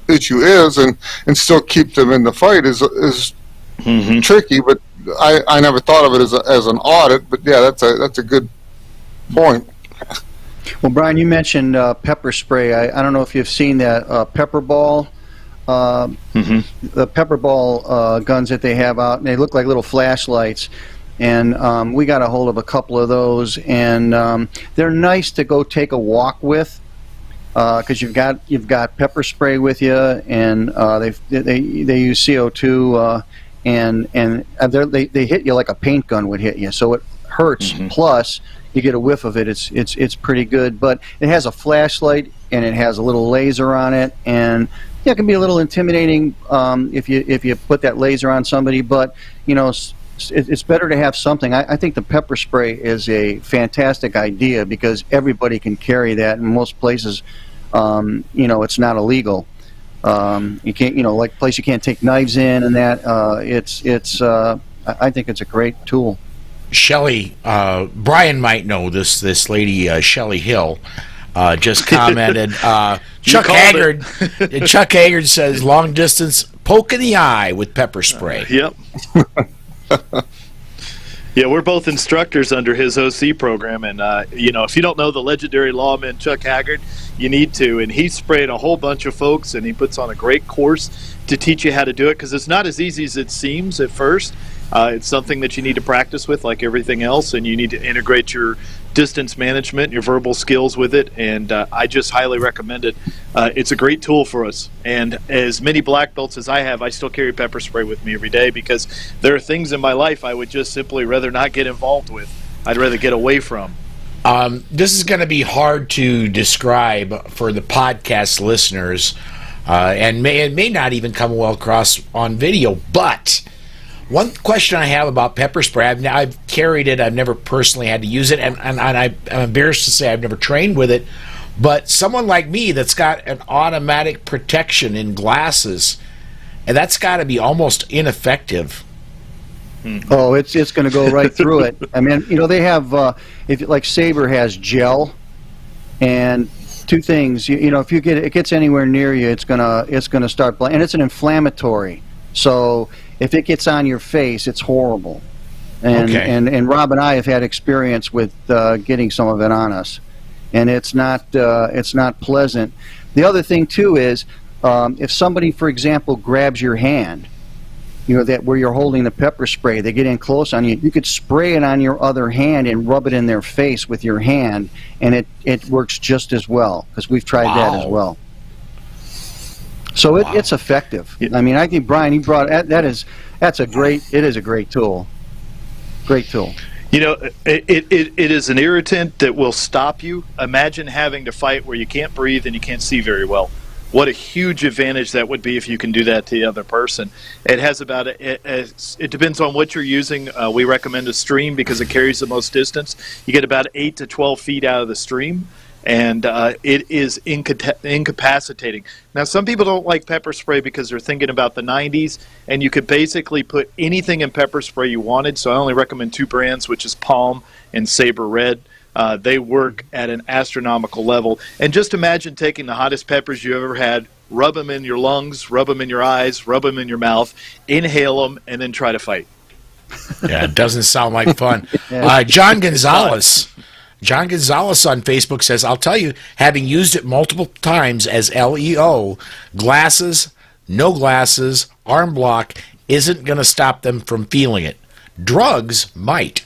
Speaker 2: issue is and still keep them in the fight is tricky. But I never thought of it as an audit. But yeah, that's a good point.
Speaker 3: Well, Brian, you mentioned pepper spray. I don't know if you've seen that pepper ball, the pepper ball guns that they have out, and they look like little flashlights. And we got a hold of a couple of those, and they're nice to go take a walk with, because you've got pepper spray with you, and they use CO2, and they hit you like a paint gun would hit you, so it hurts. Mm-hmm. Plus, you get a whiff of it. It's pretty good, but it has a flashlight and it has a little laser on it, and yeah, it can be a little intimidating if you put that laser on somebody, but it's better to have something. I think the pepper spray is a fantastic idea because everybody can carry that. In most places, it's not illegal. You can't, like place you can't take knives in, and that. I think it's a great tool.
Speaker 1: Shelley, Brian might know this lady, Shelley Hill, just commented. Chuck Haggard says long distance poke in the eye with pepper spray.
Speaker 4: Yep. Yeah, we're both instructors under his OC program, and if you don't know the legendary lawman Chuck Haggard, you need to. And he sprayed a whole bunch of folks, and he puts on a great course to teach you how to do it, because it's not as easy as it seems at first. It's something that you need to practice with, like everything else, and you need to integrate your distance management, your verbal skills with it, and I just highly recommend it. It's a great tool for us, and as many black belts as I have, I still carry pepper spray with me every day because there are things in my life I would just simply rather not get involved with. I'd rather get away from.
Speaker 1: This is going to be hard to describe for the podcast listeners, and may not even come well across on video, but one question I have about pepper spray, I've carried it, I've never personally had to use it, and I'm embarrassed to say I've never trained with it, but someone like me that's got an automatic protection in glasses, and that's got to be almost ineffective.
Speaker 3: Oh, it's going to go right through it. I mean, they have, like Sabre has gel, and two things, if it gets anywhere near you, it's gonna start, and it's an inflammatory, so if it gets on your face, it's horrible. And,
Speaker 1: okay.
Speaker 3: and Rob and I have had experience with getting some of it on us, and it's not pleasant. The other thing too is if somebody, for example, grabs your hand, that where you're holding the pepper spray, they get in close on you. You could spray it on your other hand and rub it in their face with your hand, and it works just as well, because we've tried that as well. So it's effective. I mean, I think Brian, he brought it is a great tool. Great tool.
Speaker 4: It is an irritant that will stop you. Imagine having to fight where you can't breathe and you can't see very well. What a huge advantage that would be if you can do that to the other person. It has it depends on what you're using. We recommend a stream because it carries the most distance. You get about 8 to 12 feet out of the stream. And it is incapacitating. Now, some people don't like pepper spray because they're thinking about the 90s, and you could basically put anything in pepper spray you wanted, so I only recommend 2 brands, which is Palm and Sabre Red. They work at an astronomical level. And just imagine taking the hottest peppers you ever had, rub them in your lungs, rub them in your eyes, rub them in your mouth, inhale them, and then try to fight.
Speaker 1: Yeah, it doesn't sound like fun. John Gonzalez on Facebook says, I'll tell you, having used it multiple times as LEO, glasses, no glasses, arm block isn't going to stop them from feeling it. Drugs might.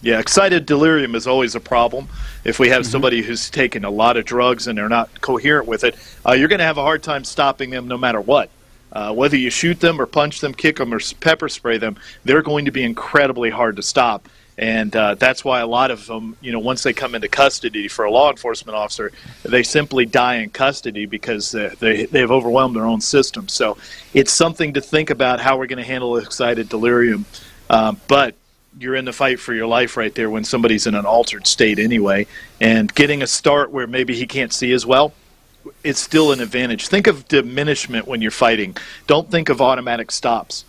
Speaker 4: Yeah, excited delirium is always a problem. If we have somebody who's taken a lot of drugs and they're not coherent with it, you're going to have a hard time stopping them no matter what. Whether you shoot them or punch them, kick them, or pepper spray them, they're going to be incredibly hard to stop. And that's why a lot of them, once they come into custody for a law enforcement officer, they simply die in custody because they've overwhelmed their own system. So it's something to think about how we're going to handle excited delirium. But you're in the fight for your life right there when somebody's in an altered state anyway. And getting a start where maybe he can't see as well, it's still an advantage. Think of diminishment when you're fighting. Don't think of automatic stops.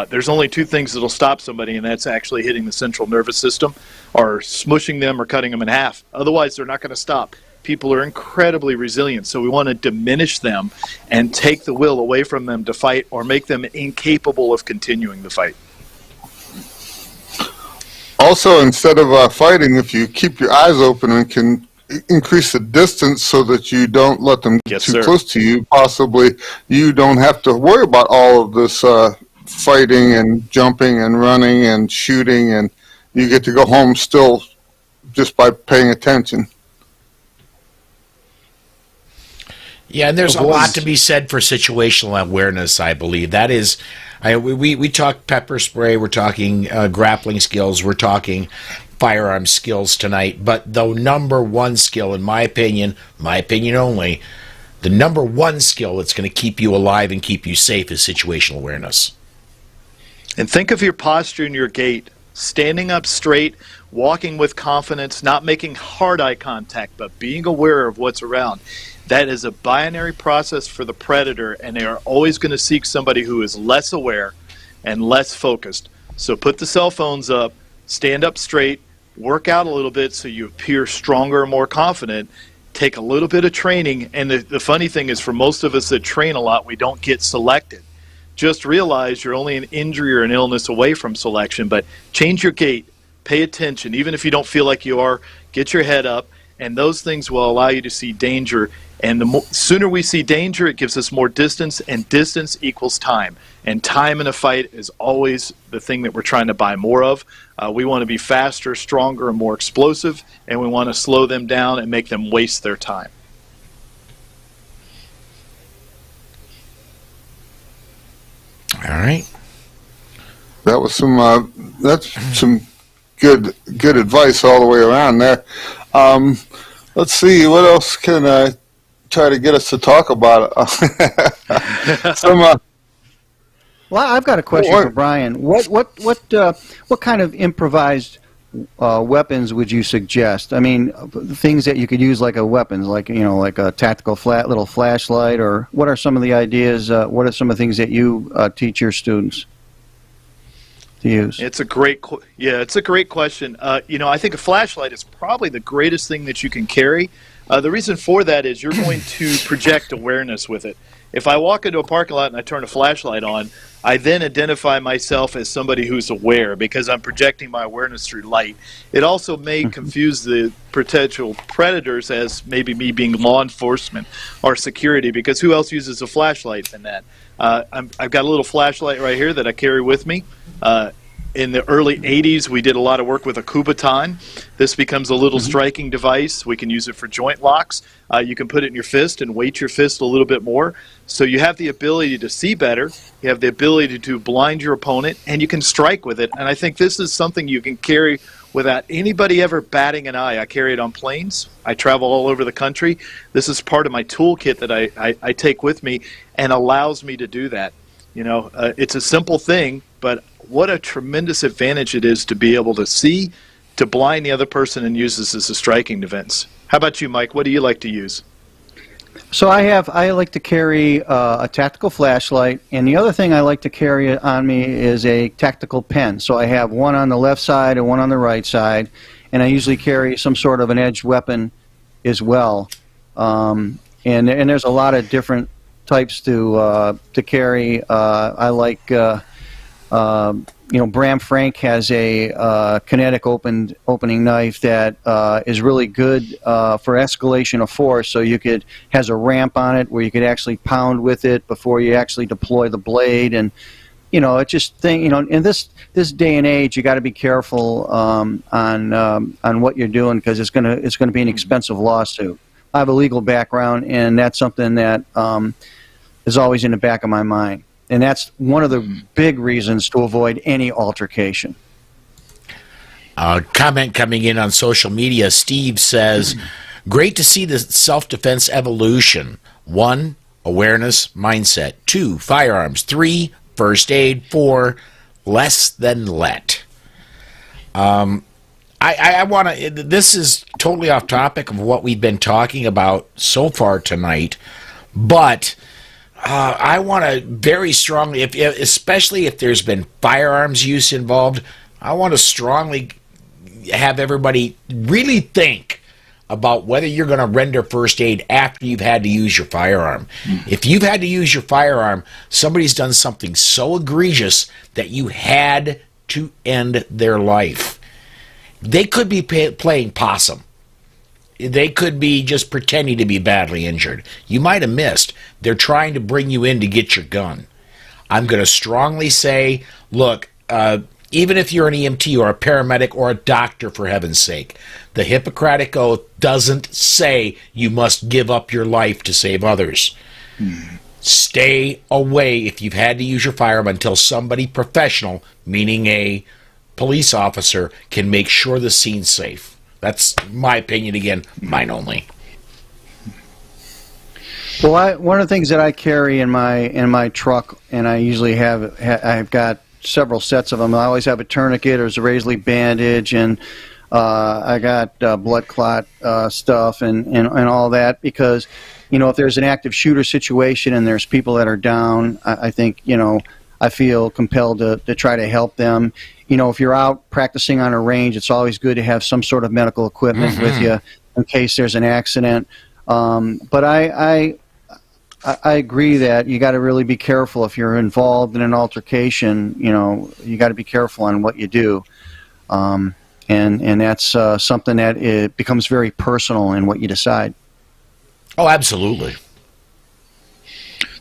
Speaker 4: There's only 2 things that'll stop somebody, and that's actually hitting the central nervous system or smushing them or cutting them in half. Otherwise, they're not going to stop. People are incredibly resilient, so we want to diminish them and take the will away from them to fight or make them incapable of continuing the fight.
Speaker 2: Also, instead of fighting, if you keep your eyes open and can increase the distance so that you don't let them get too close to you, possibly you don't have to worry about all of this fighting and jumping and running and shooting, and you get to go home still just by paying attention.
Speaker 1: Yeah, and there's a lot to be said for situational awareness, I believe. That is, we talk pepper spray, we're talking grappling skills, we're talking firearm skills tonight, but the number one skill, in my opinion only, the number one skill that's going to keep you alive and keep you safe is situational awareness.
Speaker 4: And think of your posture and your gait. Standing up straight, walking with confidence, not making hard eye contact, but being aware of what's around. That is a binary process for the predator, and they are always going to seek somebody who is less aware and less focused. So put the cell phones up, stand up straight, work out a little bit so you appear stronger and more confident. Take a little bit of training, and the funny thing is, for most of us that train a lot, we don't get selected. Just realize you're only an injury or an illness away from selection, but change your gait, pay attention. Even if you don't feel like you are, get your head up, and those things will allow you to see danger. And the sooner we see danger, it gives us more distance, and distance equals time. And time in a fight is always the thing that we're trying to buy more of. We want to be faster, stronger, and more explosive, and we want to slow them down and make them waste their time.
Speaker 1: All right.
Speaker 2: That was that's some good advice all the way around there. Let's see, what else can I try to get us to talk about?
Speaker 3: Well, I've got a question for Brian. What kind of improvised weapons would you suggest? I mean, things that you could use like a weapons, like like a tactical little flashlight, or what are some of the ideas? What are some of the things that you teach your students to use?
Speaker 4: It's a great question. I think a flashlight is probably the greatest thing that you can carry. The reason for that is you're going to project awareness with it. If I walk into a parking lot and I turn a flashlight on, I then identify myself as somebody who's aware because I'm projecting my awareness through light. It also may confuse the potential predators as maybe me being law enforcement or security, because who else uses a flashlight than that? I've got a little flashlight right here that I carry with me. In the early 80s, we did a lot of work with a Kubotan. This becomes a little striking device. We can use it for joint locks. You can put it in your fist and weight your fist a little bit more. So you have the ability to see better. You have the ability to blind your opponent, and you can strike with it. And I think this is something you can carry without anybody ever batting an eye. I carry it on planes. I travel all over the country. This is part of my toolkit that I take with me and allows me to do that. It's a simple thing, but what a tremendous advantage it is to be able to see, to blind the other person, and use this as a striking defense. How about you, Mike? What do you like to use?
Speaker 3: So I like to carry a tactical flashlight, and the other thing I like to carry on me is a tactical pen. So I have one on the left side and one on the right side, and I usually carry some sort of an edged weapon as well. And there's a lot of different types to carry. I like Bram Frank has a kinetic opening knife that is really good for escalation of force. So has a ramp on it where you could actually pound with it before you actually deploy the blade. And it's just in this day and age, you got to be careful on what you're doing, because it's gonna be an expensive lawsuit. I have a legal background, and that's something that is always in the back of my mind. And that's one of the big reasons to avoid any altercation.
Speaker 1: Comment coming in on social media. Steve says, great to see the self-defense evolution. 1, awareness, mindset. 2, firearms. 3, first aid. 4, less than let. I want to, this is totally off topic of what we've been talking about so far tonight, but I want to very strongly, especially if there's been firearms use involved, I want to strongly have everybody really think about whether you're going to render first aid after you've had to use your firearm. If you've had to use your firearm, somebody's done something so egregious that you had to end their life. They could be playing possum. They could be just pretending to be badly injured. You might have missed. They're trying to bring you in to get your gun. I'm going to strongly say, look, even if you're an EMT or a paramedic or a doctor, for heaven's sake, the Hippocratic Oath doesn't say you must give up your life to save others. Stay away if you've had to use your firearm until somebody professional, meaning a police officer, can make sure the scene's safe. That's my opinion, again, mine only.
Speaker 3: Well, one of the things that I carry in my truck, and I usually I've got several sets of them. I always have a tourniquet, there's a Razor bandage, and I got blood clot stuff and all that, because if there's an active shooter situation and there's people that are down, I think I feel compelled to try to help them. If you're out practicing on a range, it's always good to have some sort of medical equipment with you in case there's an accident. But I agree that you got to really be careful if you're involved in an altercation. You got to be careful on what you do, and that's something that it becomes very personal in what you decide.
Speaker 1: Oh, absolutely.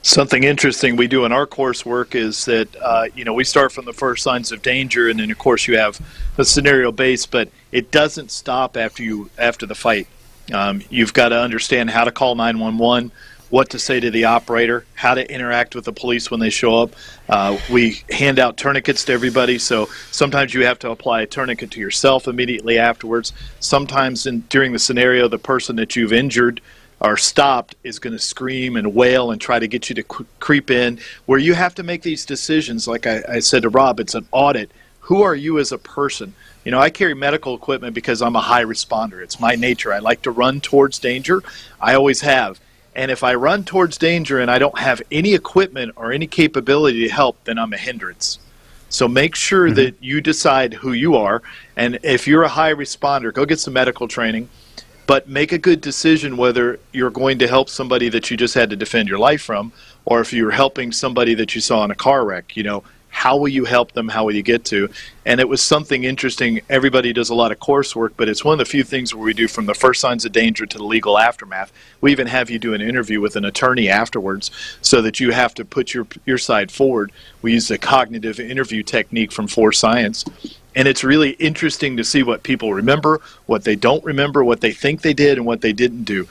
Speaker 4: Something interesting we do in our coursework is that, we start from the first signs of danger, and then, of course, you have a scenario base, but it doesn't stop after the fight. You've got to understand how to call 911, what to say to the operator, how to interact with the police when they show up. We hand out tourniquets to everybody, so sometimes you have to apply a tourniquet to yourself immediately afterwards. Sometimes during the scenario, the person that you've injured or stopped is going to scream and wail and try to get you to creep in, where you have to make these decisions. Like I said to Rob, it's an audit. Who are you as a person? I carry medical equipment because I'm a high responder. It's my nature. I like to run towards danger. I always have. And if I run towards danger and I don't have any equipment or any capability to help, then I'm a hindrance. So make sure that you decide who you are. And if you're a high responder, go get some medical training. But make a good decision whether you're going to help somebody that you just had to defend your life from, or if you're helping somebody that you saw in a car wreck. How will you help them? How will you get to? And it was something interesting. Everybody does a lot of coursework, but it's one of the few things where we do from the first signs of danger to the legal aftermath. We even have you do an interview with an attorney afterwards so that you have to put your side forward. We use the cognitive interview technique from Force Science. And it's really interesting to see what people remember, what they don't remember, what they think they did, and what they didn't do.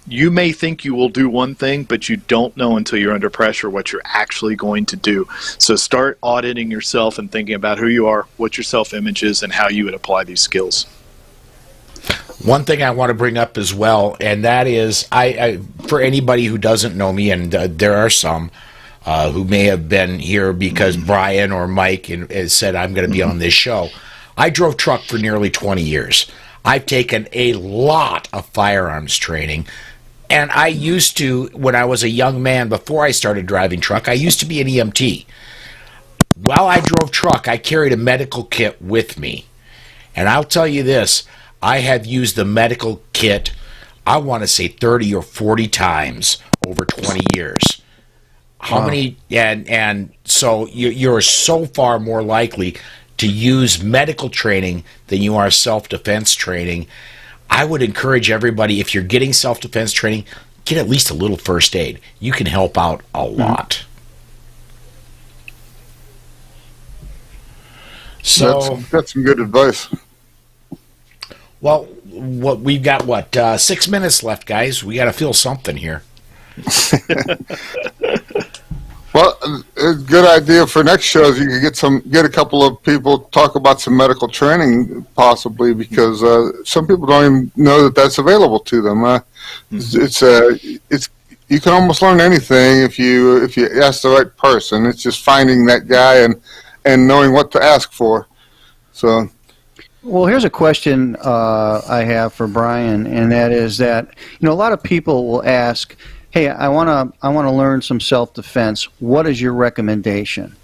Speaker 4: You may think you will do one thing, but you don't know until you're under pressure what you're actually going to do. So start auditing yourself and thinking about who you are, what your self-image is, and how you would apply these skills.
Speaker 1: One thing I want to bring up as well, and that is, I for anybody who doesn't know me, and there are some, who may have been here because Brian or Mike has said I'm going to be on this show. I drove truck for nearly 20 years. I've taken a lot of firearms training, and I used to, when I was a young man, before I started driving truck, I used to be an EMT. While I drove truck, I carried a medical kit with me. And I'll tell you this, I have used the medical kit, I want to say 30 or 40 times over 20 years. How many, and so you're so far more likely to use medical training than you are self-defense training. I would encourage everybody, if you're getting self-defense training, get at least a little first aid. You can help out a lot. So
Speaker 2: that's some good advice.
Speaker 1: Well, we've got 6 minutes left, guys. We got to feel something here.
Speaker 2: Well, a good idea for next show is you could get a couple of people talk about some medical training, possibly, because some people don't even know that that's available to them. It's you can almost learn anything if you ask the right person. It's just finding that guy and knowing what to ask for. So.
Speaker 3: Well, here's a question I have for Brian, and that is that a lot of people will ask, "Hey, I want to learn some self-defense. What is your recommendation?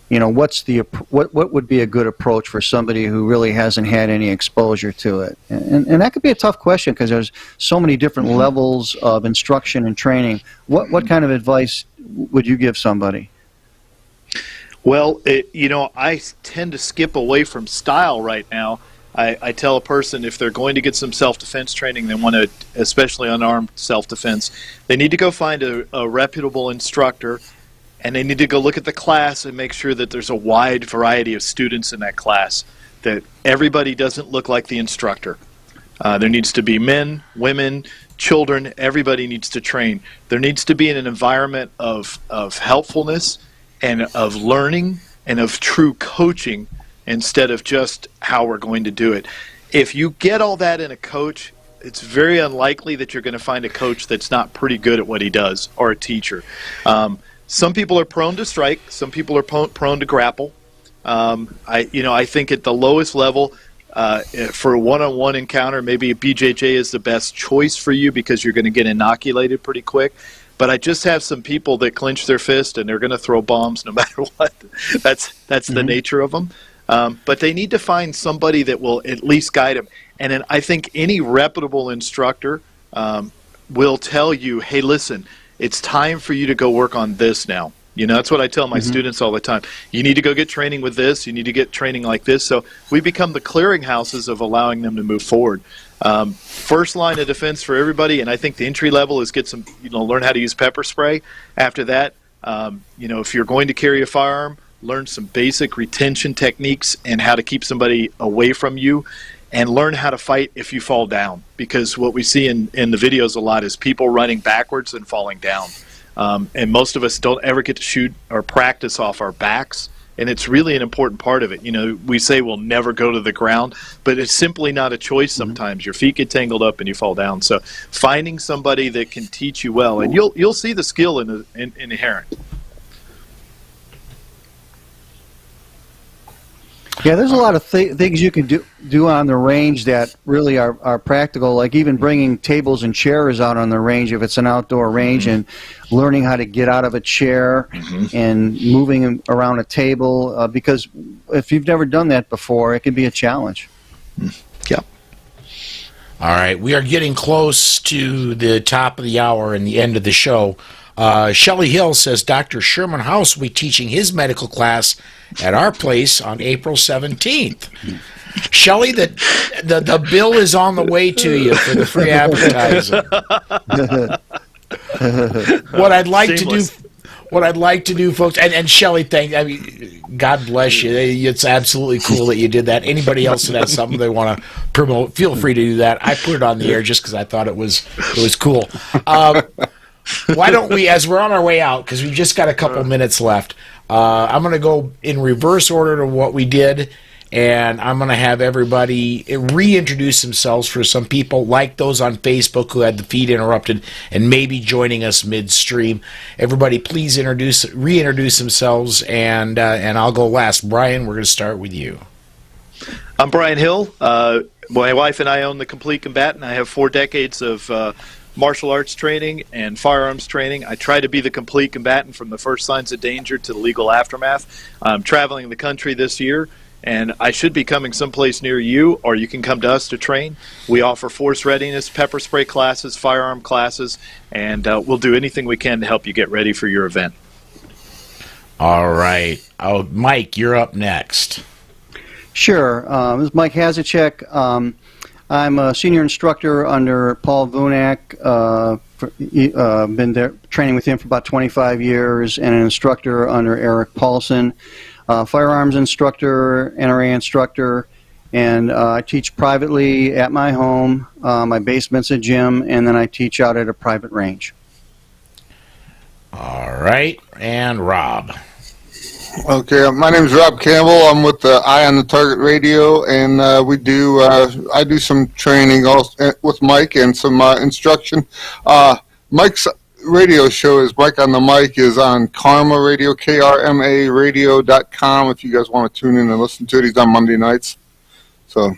Speaker 3: What would be a good approach for somebody who really hasn't had any exposure to it?" And that could be a tough question because there's so many different levels of instruction and training. What kind of advice would you give somebody?
Speaker 4: Well, I tend to skip away from style right now. I tell a person if they're going to get some self-defense training, they want to, especially unarmed self-defense, they need to go find a reputable instructor and they need to go look at the class and make sure that there's a wide variety of students in that class, that everybody doesn't look like the instructor. There needs to be men, women, children, everybody needs to train. There needs to be an environment of helpfulness and of learning and of true coaching instead of just how we're going to do it. If you get all that in a coach, it's very unlikely that you're going to find a coach that's not pretty good at what he does, or a teacher. Some people are prone to strike. Some people are prone to grapple. I think at the lowest level, for a one-on-one encounter, maybe a BJJ is the best choice for you because you're going to get inoculated pretty quick. But I just have some people that clench their fist and they're going to throw bombs no matter what. That's the nature of them. But they need to find somebody that will at least guide them. And then I think any reputable instructor will tell you, hey, listen, it's time for you to go work on this now. That's what I tell my students all the time. You need to go get training with this. You need to get training like this. So we become the clearinghouses of allowing them to move forward. First line of defense for everybody, and I think the entry level is get some, learn how to use pepper spray. After that, if you're going to carry a firearm, learn some basic retention techniques and how to keep somebody away from you, and learn how to fight if you fall down. Because what we see in the videos a lot is people running backwards and falling down. And most of us don't ever get to shoot or practice off our backs, and it's really an important part of it. We say we'll never go to the ground, but it's simply not a choice sometimes. Your feet get tangled up and you fall down. So finding somebody that can teach you well, and you'll see the skill inherent.
Speaker 3: Yeah, there's a lot of things you can do on the range that really are practical, like even bringing tables and chairs out on the range if it's an outdoor range, and learning how to get out of a chair and moving around a table, because if you've never done that before, it can be a challenge.
Speaker 4: Yeah.
Speaker 1: All right, we are getting close to the top of the hour and the end of the show. Shelley Hill says Dr. Sherman House will be teaching his medical class at our place on April 17th. Shelley, the bill is on the way to you for the free advertising. What I'd like to do, folks, and Shelley, God bless you. It's absolutely cool that you did that. Anybody else that has something they want to promote, feel free to do that. I put it on the air just because I thought it was cool. Why don't we, as we're on our way out, because we've just got a couple minutes left, I'm going to go in reverse order to what we did, and I'm going to have everybody reintroduce themselves for some people like those on Facebook who had the feed interrupted and maybe joining us midstream. Everybody, please reintroduce themselves, and I'll go last. Brian, we're going to start with you.
Speaker 4: I'm Brian Hill. My wife and I own the Complete Combatant. I have 4 decades of martial arts training and firearms training. I try to be the complete combatant from the first signs of danger to the legal aftermath. I'm traveling the country this year, and I should be coming someplace near you, or you can come to us to train. We offer force readiness, pepper spray classes, firearm classes, and we'll do anything we can to help you get ready for your event.
Speaker 1: All right. Mike, you're up next.
Speaker 3: Sure. This is Mike Hasychak. I'm a senior instructor under Paul Vunak. Been there training with him for about 25 years, and an instructor under Eric Paulson. Firearms instructor, NRA instructor, and I teach privately at my home. My basement's a gym, and then I teach out at a private range.
Speaker 1: All right, and Rob.
Speaker 2: Okay, my name is Rob Campbell. I'm with Eye on the Target Radio, and I do some training also with Mike and some instruction. Mike's radio show is Mike on the Mic is on Karma Radio, KRMA radio.com. If you guys want to tune in and listen to it, he's on Monday nights. So,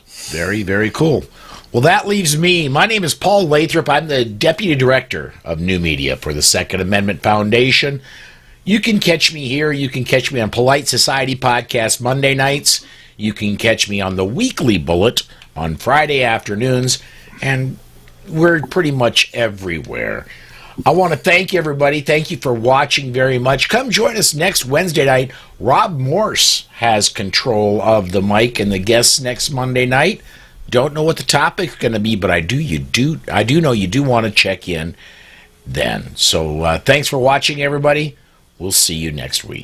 Speaker 1: very, very cool. Well, that leaves me. My name is Paul Lathrop. I'm the Deputy Director of New Media for the Second Amendment Foundation. You can catch me here. You can catch me on Polite Society Podcast Monday nights. You can catch me on the Weekly Bullet on Friday afternoons. And we're pretty much everywhere. I want to thank everybody. Thank you for watching very much. Come join us next Wednesday night. Rob Morse has control of the mic and the guests next Monday night. Don't know what the topic's going to be, but I do know you do want to check in. then. So thanks for watching, everybody. We'll see you next week.